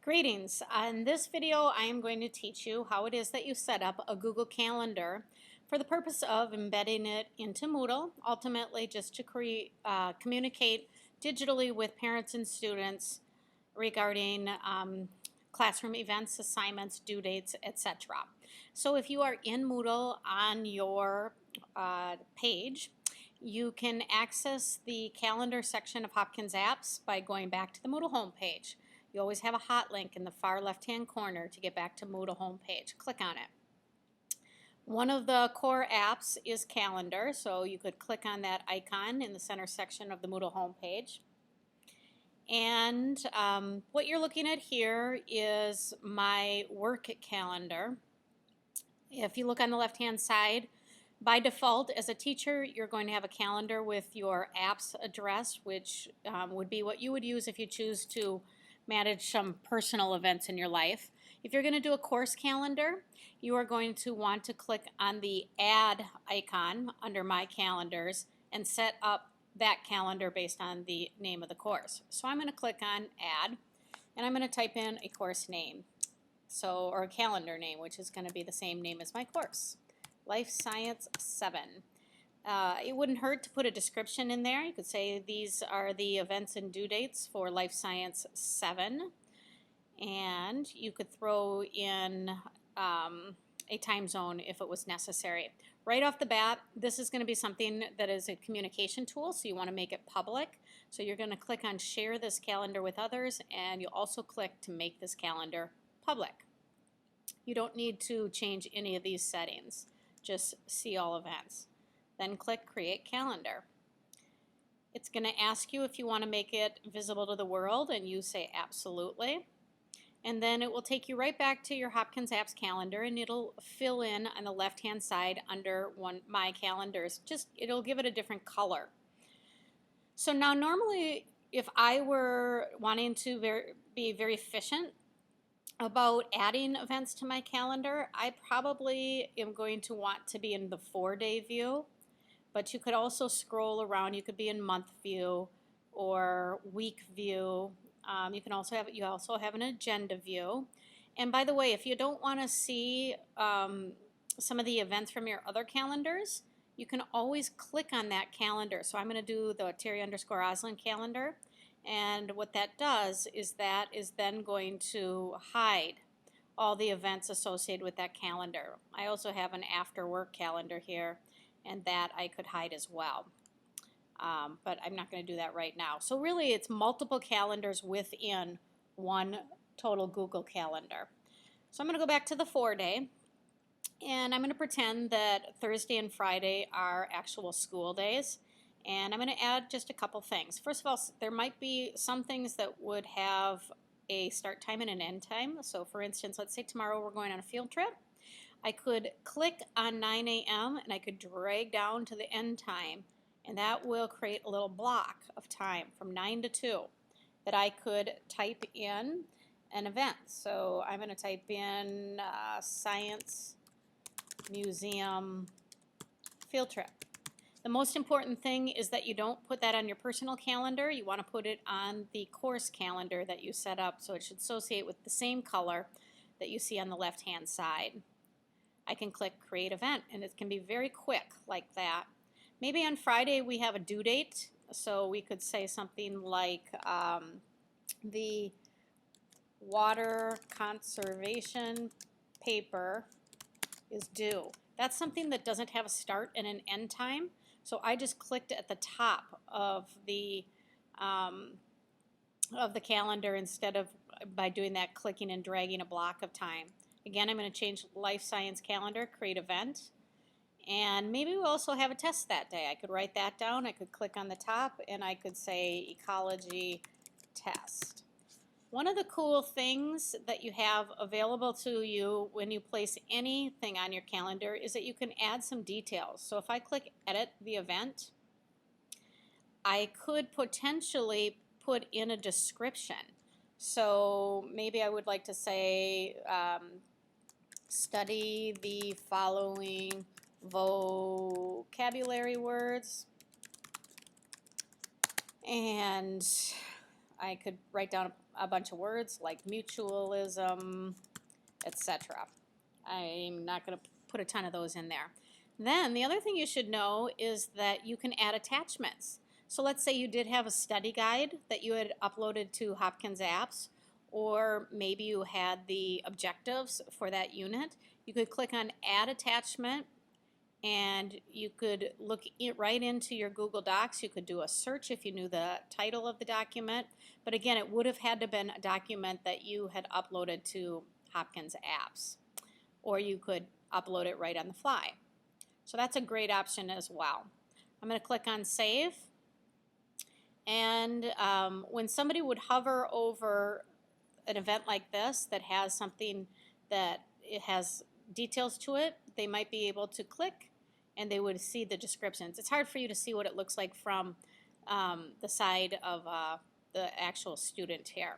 Greetings. On this video, I am going to teach you how it is that you set up a Google Calendar for the purpose of embedding it into Moodle, ultimately just to communicate digitally with parents and students regarding classroom events, assignments, due dates, etc. So if you are in Moodle on your page, you can access the calendar section of Hopkins Apps by going back to the Moodle homepage. You always have a hot link in the far left-hand corner to get back to Moodle homepage. Click on it. One of the core apps is Calendar, so you could click on that icon in the center section of the Moodle homepage. And what you're looking at here is my work calendar. If you look on the left-hand side, by default, as a teacher, you're going to have a calendar with your app's address, which would be what you would use if you choose to manage some personal events in your life. If you're going to do a course calendar, you are going to want to click on the Add icon under My Calendars and set up that calendar based on the name of the course. So I'm going to click on Add, and I'm going to type in a course name, or a calendar name, which is going to be the same name as my course, Life Science 7. It wouldn't hurt to put a description in there. You could say these are the events and due dates for Life Science 7. And you could throw in a time zone if it was necessary. Right off the bat, this is going to be something that is a communication tool, so you want to make it public. So you're going to click on Share this calendar with others, and you'll also click to make this calendar public. You don't need to change any of these settings. Just see all events. Then click Create Calendar. It's going to ask you if you want to make it visible to the world, and you say absolutely. And then it will take you right back to your Hopkins Apps calendar, and it'll fill in on the left-hand side under My Calendars. It'll give it a different color. So now normally, if I were wanting to be very efficient about adding events to my calendar, I probably am going to want to be in the 4-day view. But you could also scroll around. You could be in month view or week view. You also have an agenda view. And by the way, if you don't want to see some of the events from your other calendars, you can always click on that calendar. So I'm going to do the Terry_Oslin calendar. And what that does is that is then going to hide all the events associated with that calendar. I also have an after work calendar here, and that I could hide as well. But I'm not going to do that right now. So really it's multiple calendars within one total Google Calendar. So I'm going to go back to the 4-day, and I'm going to pretend that Thursday and Friday are actual school days. And I'm going to add just a couple things. First of all, there might be some things that would have a start time and an end time. So for instance, let's say tomorrow we're going on a field trip. I could click on 9 a.m. and I could drag down to the end time, and that will create a little block of time from 9 to 2 that I could type in an event. So I'm going to type in Science Museum field trip. The most important thing is that you don't put that on your personal calendar. You want to put it on the course calendar that you set up, so it should associate with the same color that you see on the left-hand side. I can click Create Event, and it can be very quick like that. Maybe on Friday we have a due date, so we could say something like the water conservation paper is due. That's something that doesn't have a start and an end time, so I just clicked at the top of the calendar instead of by doing that clicking and dragging a block of time. Again, I'm going to change Life Science Calendar, Create Event, and maybe we'll also have a test that day. I could write that down. I could click on the top, and I could say Ecology Test. One of the cool things that you have available to you when you place anything on your calendar is that you can add some details. So if I click Edit the Event, I could potentially put in a description. So maybe I would like to say, study the following vocabulary words, and I could write down a bunch of words like mutualism, etc. I'm not going to put a ton of those in there. Then the other thing you should know is that you can add attachments. So let's say you did have a study guide that you had uploaded to Hopkins Apps, or maybe you had the objectives for that unit. You could click on Add Attachment, and you could look right into your Google Docs. You could do a search if you knew the title of the document. But again, it would have had to been a document that you had uploaded to Hopkins Apps, or you could upload it right on the fly. So that's a great option as well. I'm going to click on Save. And when somebody would hover over an event like this that has something that it has details to it, they might be able to click and they would see the descriptions. It's hard for you to see what it looks like from the side of the actual student here.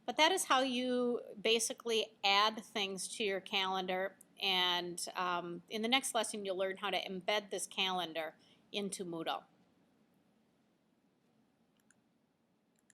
But that is how you basically add things to your calendar, and in the next lesson you'll learn how to embed this calendar into Moodle.